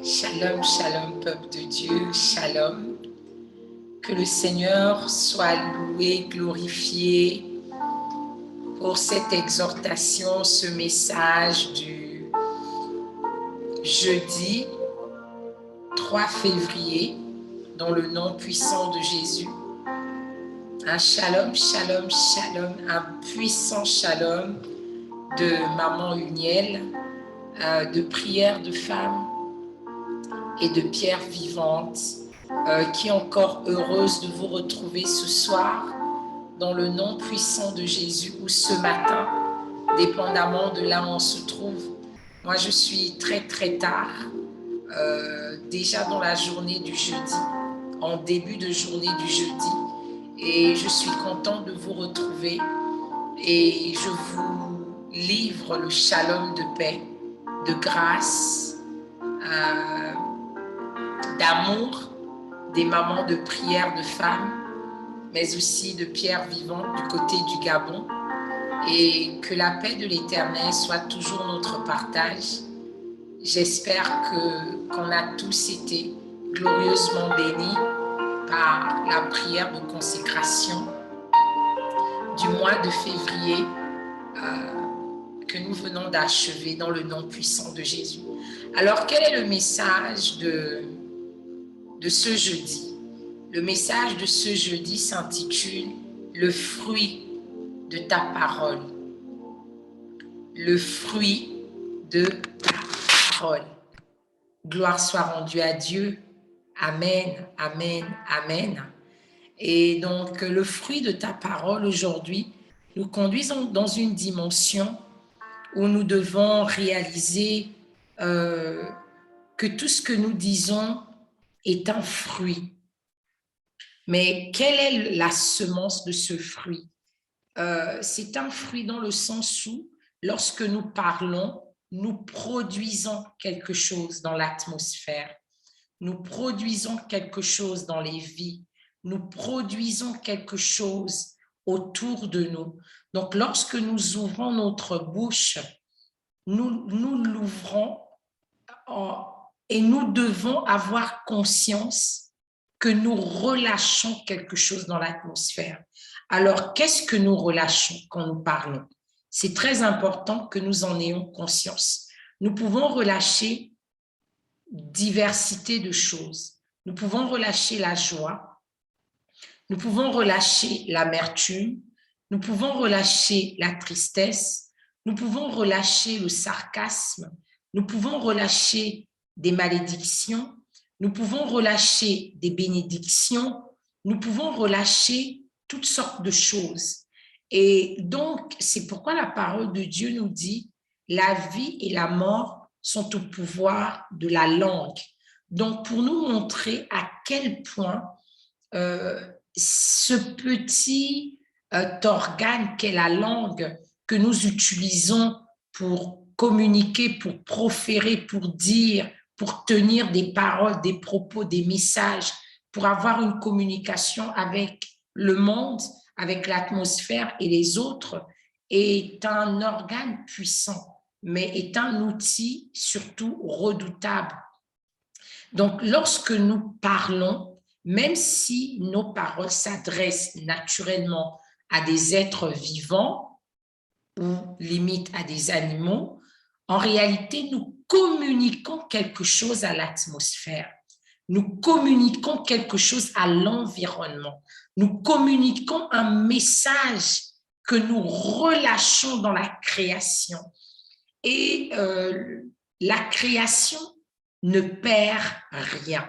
Shalom, shalom, peuple de Dieu, shalom. Que le Seigneur soit loué, glorifié pour cette exhortation, ce message du jeudi 3 février, dans le nom puissant de Jésus. Un shalom, shalom, shalom, un puissant shalom de Maman Uniel, de prières de femmes et de pierres vivantes, qui est encore heureuse de vous retrouver ce soir dans le nom puissant de Jésus ou ce matin, dépendamment de là où on se trouve. Moi, je suis très très tard, déjà dans la journée du jeudi, en début de journée du jeudi, et je suis contente de vous retrouver et je vous livre le shalom de paix, de grâce, d'amour des mamans de prière de femmes, mais aussi de pierres vivantes du côté du Gabon, et que la paix de l'Éternel soit toujours notre partage. J'espère qu'on a tous été glorieusement bénis par la prière de consécration du mois de février que nous venons d'achever dans le nom puissant de Jésus. Alors, quel est le message de ce jeudi? Le message de ce jeudi s'intitule « Le fruit de ta parole ». Le fruit de ta parole. Gloire soit rendue à Dieu. Amen, amen, amen. Et donc, le fruit de ta parole aujourd'hui nous conduisons dans une dimension où nous devons réaliser que tout ce que nous disons est un fruit. Mais quelle est la semence de ce fruit? C'est un fruit dans le sens où, lorsque nous parlons, nous produisons quelque chose dans l'atmosphère. Nous produisons quelque chose dans les vies. Nous produisons quelque chose autour de nous. Donc, lorsque nous ouvrons notre bouche, nous l'ouvrons et nous devons avoir conscience que nous relâchons quelque chose dans l'atmosphère. Alors, qu'est-ce que nous relâchons quand nous parlons? C'est très important que nous en ayons conscience. Nous pouvons relâcher diversité de choses. Nous pouvons relâcher la joie. Nous pouvons relâcher l'amertume. Nous pouvons relâcher la tristesse. Nous pouvons relâcher le sarcasme. Nous pouvons relâcher des malédictions. Nous pouvons relâcher des bénédictions. Nous pouvons relâcher toutes sortes de choses. Et donc, c'est pourquoi la parole de Dieu nous dit « La vie et la mort sont au pouvoir de la langue ». Donc, pour nous montrer à quel point ce petit organe qu'est la langue que nous utilisons pour communiquer, pour proférer, pour dire, pour tenir des paroles, des propos, des messages, pour avoir une communication avec le monde, avec l'atmosphère et les autres, est un organe puissant, mais est un outil surtout redoutable. Donc, lorsque nous parlons, même si nos paroles s'adressent naturellement à des êtres vivants ou limite à des animaux, en réalité, nous communiquons quelque chose à l'atmosphère. Nous communiquons quelque chose à l'environnement. Nous communiquons un message que nous relâchons dans la création. Et la création ne perd rien.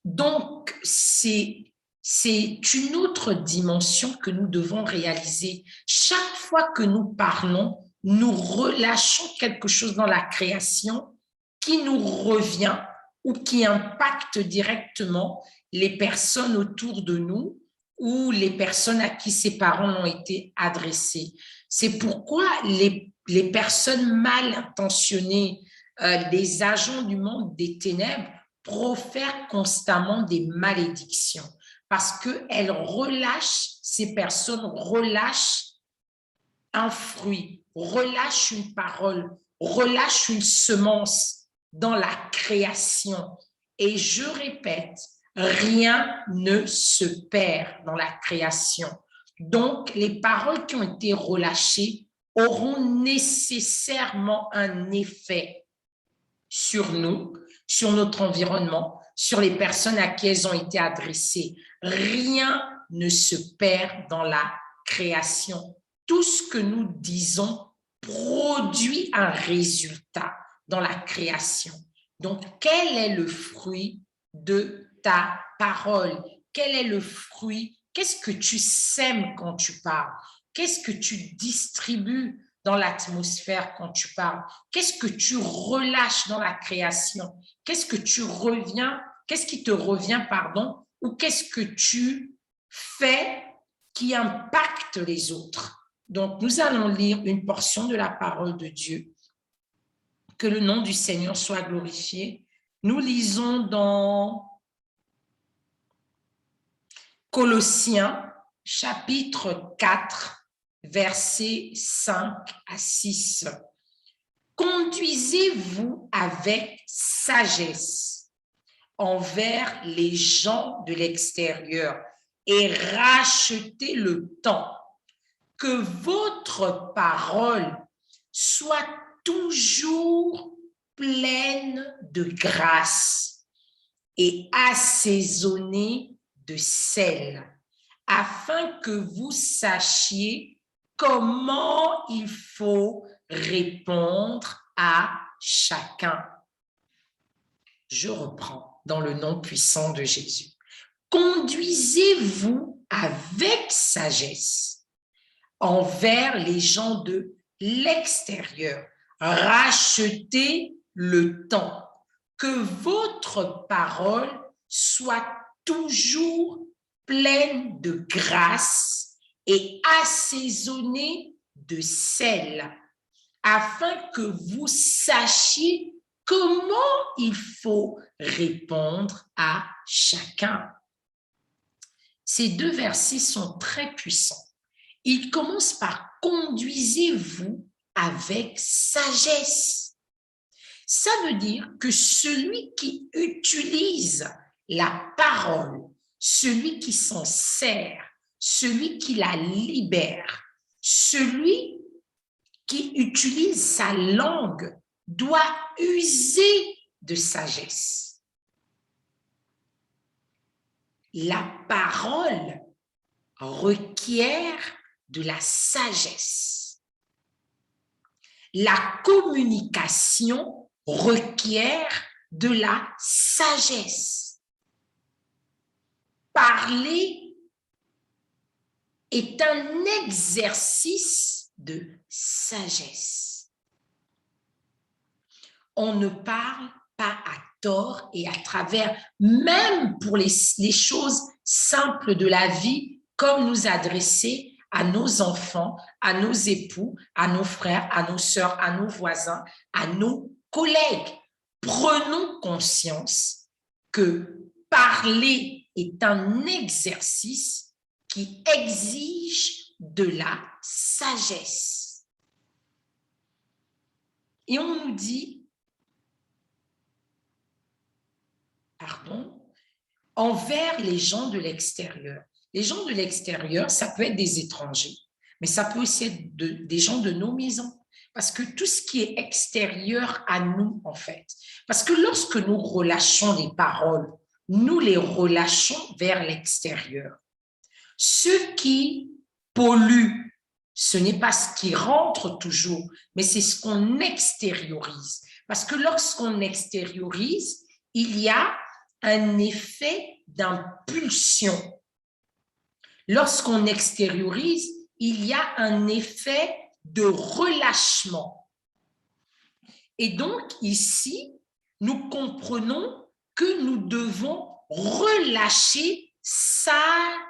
Donc, c'est une autre dimension que nous devons réaliser. Chaque fois que nous parlons, nous relâchons quelque chose dans la création qui nous revient ou qui impacte directement les personnes autour de nous ou les personnes à qui ces paroles ont été adressées. C'est pourquoi les personnes mal intentionnées, les agents du monde des ténèbres, profèrent constamment des malédictions. parce qu'elles relâchent, ces personnes relâchent un fruit, relâchent une parole, relâchent une semence dans la création. Et je répète, rien ne se perd dans la création. Donc, les paroles qui ont été relâchées auront nécessairement un effet sur nous, sur notre environnement, sur les personnes à qui elles ont été adressées. Rien ne se perd dans la création. Tout ce que nous disons produit un résultat dans la création. Donc, quel est le fruit de ta parole? Quel est le fruit? Qu'est-ce que tu sèmes quand tu parles? Qu'est-ce que tu distribues dans l'atmosphère quand tu parles? Qu'est-ce que tu relâches dans la création? Qu'est-ce que tu reviens? Qu'est-ce qui te revient, pardon? Ou qu'est-ce que tu fais qui impacte les autres? Donc, nous allons lire une portion de la parole de Dieu. Que le nom du Seigneur soit glorifié. Nous lisons dans Colossiens, chapitre 4, versets 5 à 6. Conduisez-vous avec sagesse envers les gens de l'extérieur et rachetez le temps. Que votre parole soit toujours pleine de grâce et assaisonnée de sel, afin que vous sachiez comment il faut répondre à chacun. Je reprends dans le nom puissant de Jésus. Conduisez-vous avec sagesse envers les gens de l'extérieur. Rachetez le temps. Que votre parole soit toujours pleine de grâce et assaisonnée de sel, afin que vous sachiez comment il faut répondre à chacun. Ces deux versets sont très puissants. Il commence par « conduisez-vous avec sagesse ». Ça veut dire que celui qui utilise la parole, celui qui s'en sert, celui qui la libère, celui qui utilise sa langue doit user de sagesse. La parole requiert de la sagesse. La communication requiert de la sagesse. Parler est un exercice de sagesse. On ne parle pas à tort et à travers, même pour les choses simples de la vie, comme nous adresser à nos enfants, à nos époux, à nos frères, à nos sœurs, à nos voisins, à nos collègues. Prenons conscience que parler est un exercice qui exige de la sagesse. Et on nous dit, envers les gens de l'extérieur. Les gens de l'extérieur, ça peut être des étrangers, mais ça peut aussi être des gens de nos maisons. Parce que tout ce qui est extérieur à nous, en fait. Parce que lorsque nous relâchons les paroles, nous les relâchons vers l'extérieur. Ce qui pollue, ce n'est pas ce qui rentre toujours, mais c'est ce qu'on extériorise. Parce que lorsqu'on extériorise, il y a un effet d'impulsion. Lorsqu'on extériorise, il y a un effet de relâchement. Et donc, ici, nous comprenons que nous devons relâcher sagement.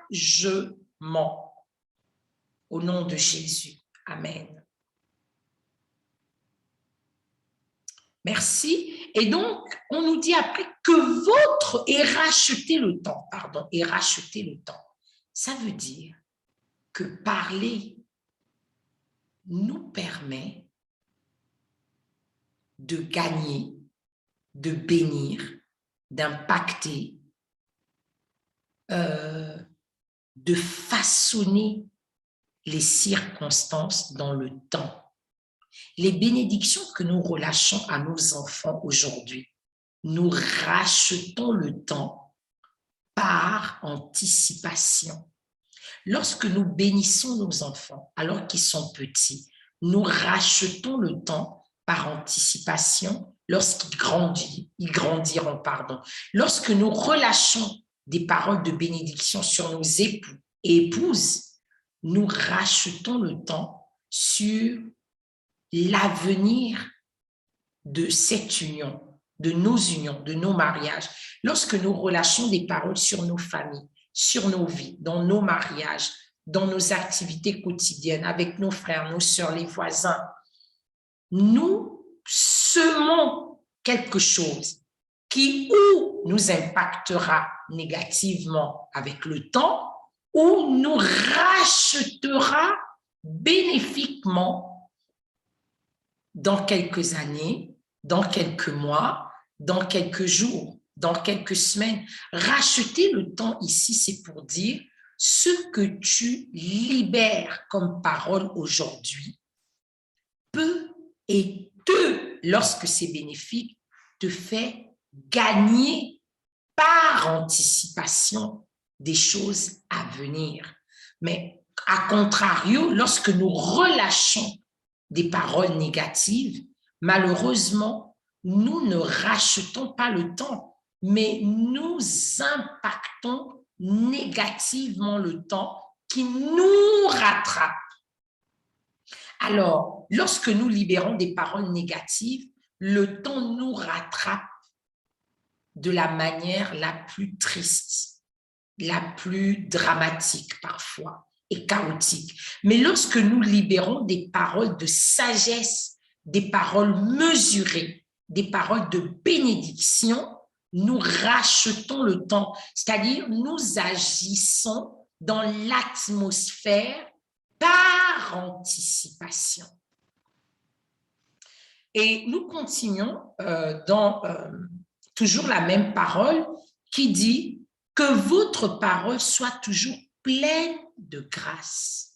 Au nom de Jésus. Amen. Merci. Et donc, on nous dit après que votre et racheter le temps, pardon, et racheter le temps. Ça veut dire que parler nous permet de gagner, de bénir, d'impacter, de façonner les circonstances dans le temps. Les bénédictions que nous relâchons à nos enfants aujourd'hui, nous rachetons le temps par anticipation. Lorsque nous bénissons nos enfants alors qu'ils sont petits, nous rachetons le temps par anticipation lorsqu'ils grandiront. Lorsque nous relâchons des paroles de bénédiction sur nos époux et épouses, nous rachetons le temps sur l'avenir de cette union, de nos mariages. Lorsque nous relâchons des paroles sur nos familles, sur nos vies, dans nos mariages, dans nos activités quotidiennes, avec nos frères, nos sœurs, les voisins, nous semons quelque chose qui ou nous impactera négativement avec le temps ou nous rachètera bénéfiquement dans quelques années, dans quelques mois, dans quelques jours, dans quelques semaines. Racheter le temps ici, c'est pour dire ce que tu libères comme parole aujourd'hui peut et lorsque c'est bénéfique, te fait gagner par anticipation des choses à venir. Mais à contrario, lorsque nous relâchons des paroles négatives, malheureusement, nous ne rachetons pas le temps, mais nous impactons négativement le temps qui nous rattrape. Alors, lorsque nous libérons des paroles négatives, le temps nous rattrape de la manière la plus triste, la plus dramatique parfois et chaotique. Mais lorsque nous libérons des paroles de sagesse, des paroles mesurées, des paroles de bénédiction, nous rachetons le temps, c'est-à-dire nous agissons dans l'atmosphère par anticipation. Et nous continuons dans toujours la même parole qui dit que votre parole soit toujours pleine de grâce.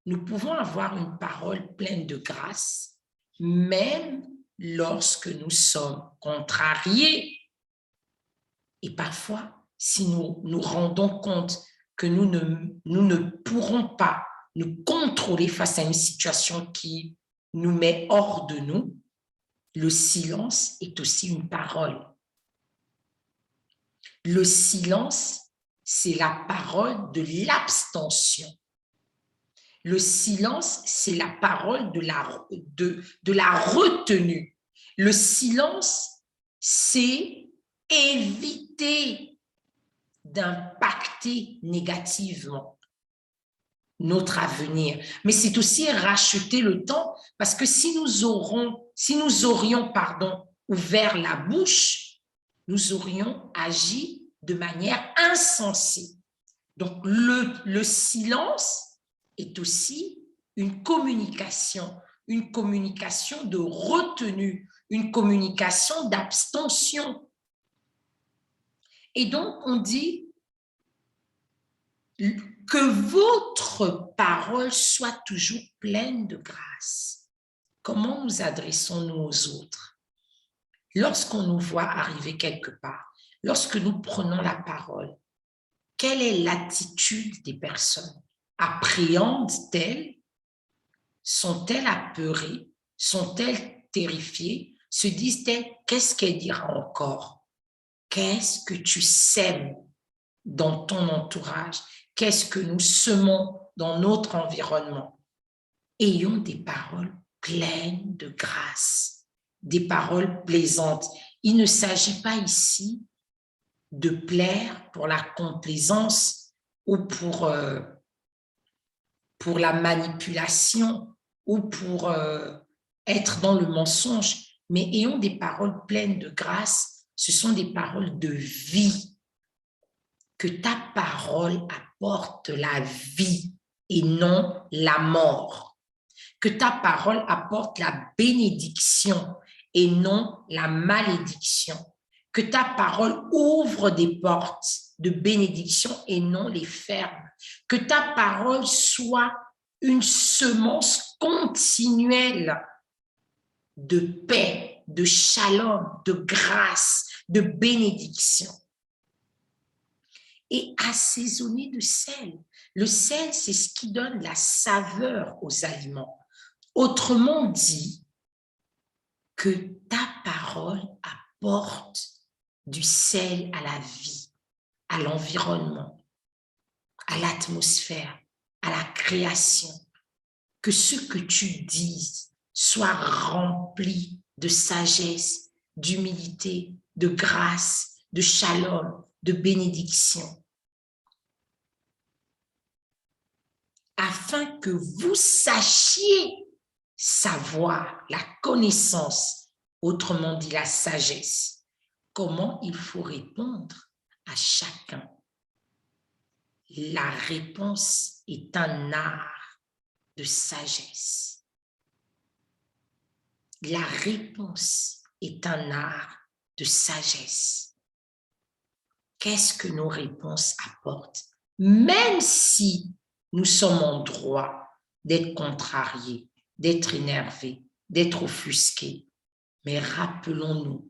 Nous pouvons avoir une parole pleine de grâce, même lorsque nous sommes contrariés. Et parfois, si nous nous rendons compte que nous ne pourrons pas nous contrôler face à une situation qui nous met hors de nous, le silence est aussi une parole. Le silence, c'est la parole de l'abstention. Le silence, c'est la parole de la retenue. Le silence, c'est éviter d'impacter négativement notre avenir. Mais c'est aussi racheter le temps parce que si nous aurions ouvert la bouche, nous aurions agi de manière insensée. Donc, le silence est aussi une communication de retenue, une communication d'abstention. Et donc, on dit que votre parole soit toujours pleine de grâce. Comment nous adressons-nous aux autres? Lorsqu'on nous voit arriver quelque part, lorsque nous prenons la parole, quelle est l'attitude des personnes? Appréhendent-elles? Sont-elles apeurées? Sont-elles terrifiées? Se disent-elles, qu'est-ce qu'elle dira encore? Qu'est-ce que tu sèmes dans ton entourage? Qu'est-ce que nous semons dans notre environnement? Ayons des paroles pleines de grâce, des paroles plaisantes. Il ne s'agit pas ici de plaire pour la complaisance ou pour la manipulation ou pour être dans le mensonge, mais ayons des paroles pleines de grâce. Ce sont des paroles de vie. Que ta parole apporte la vie et non la mort. Que ta parole apporte la bénédiction et non la malédiction. Que ta parole ouvre des portes de bénédiction et non les ferme. Que ta parole soit une semence continuelle de paix, de shalom, de grâce, de bénédiction. Et assaisonnée de sel. Le sel, c'est ce qui donne la saveur aux aliments. Autrement dit, que ta parole apporte du sel à la vie, à l'environnement, à l'atmosphère, à la création. Que ce que tu dises soit rempli de sagesse, d'humilité, de grâce, de shalom, de bénédiction. Afin que vous sachiez savoir la connaissance, autrement dit la sagesse, comment il faut répondre à chacun. La réponse est un art de sagesse. La réponse est un art de sagesse. Qu'est-ce que nos réponses apportent? Même si nous sommes en droit d'être contrariés, d'être énervés, d'être offusqués. Mais rappelons-nous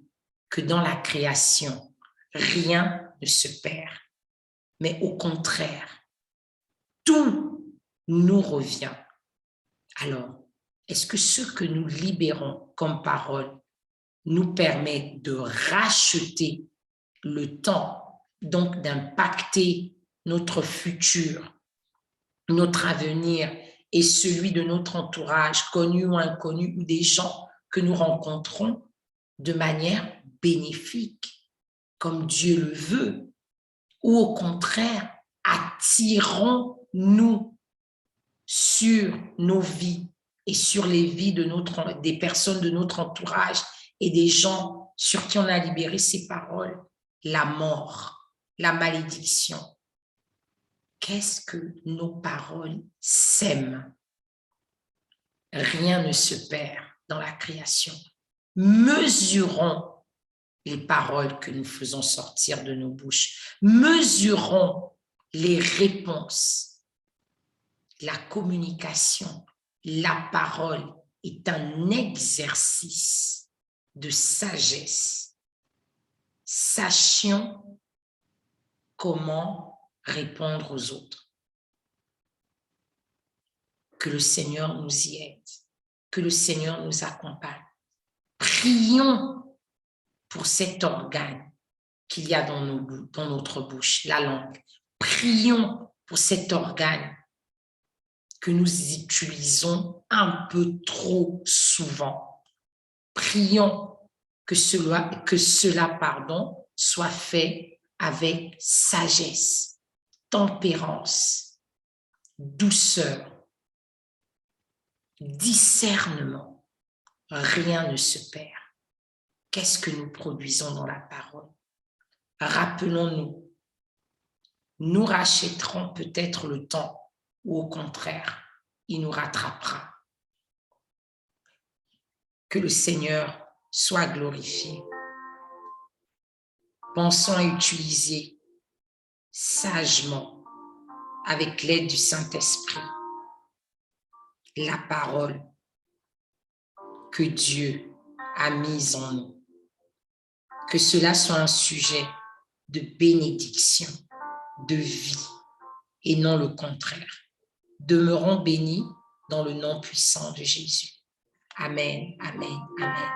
que dans la création, rien ne se perd. Mais au contraire, tout nous revient. Alors, est-ce que ce que nous libérons comme parole nous permet de racheter le temps, donc d'impacter notre futur, notre avenir et celui de notre entourage, connu ou inconnu, ou des gens que nous rencontrons de manière bénéfique, comme Dieu le veut, ou au contraire, attirons-nous sur nos vies et sur les vies des personnes de notre entourage et des gens sur qui on a libéré ces paroles, la mort, la malédiction. Qu'est-ce que nos paroles sèment? Rien ne se perd dans la création. Mesurons les paroles que nous faisons sortir de nos bouches. Mesurons les réponses. La communication, la parole est un exercice de sagesse. Sachions comment répondre aux autres. Que le Seigneur nous y aide, que le Seigneur nous accompagne. Prions pour cet organe qu'il y a dans notre bouche, la langue. Prions pour cet organe que nous utilisons un peu trop souvent. Prions que cela soit fait avec sagesse, tempérance, douceur, discernement. Rien ne se perd. Qu'est-ce que nous produisons dans la parole? Rappelons-nous, nous rachèterons peut-être le temps ou au contraire, il nous rattrapera. Que le Seigneur soit glorifié. Pensons à utiliser sagement, avec l'aide du Saint-Esprit, la parole que Dieu a mise en nous. Que cela soit un sujet de bénédiction, de vie, et non le contraire. Demeurons bénis dans le nom puissant de Jésus. Amen, amen, amen.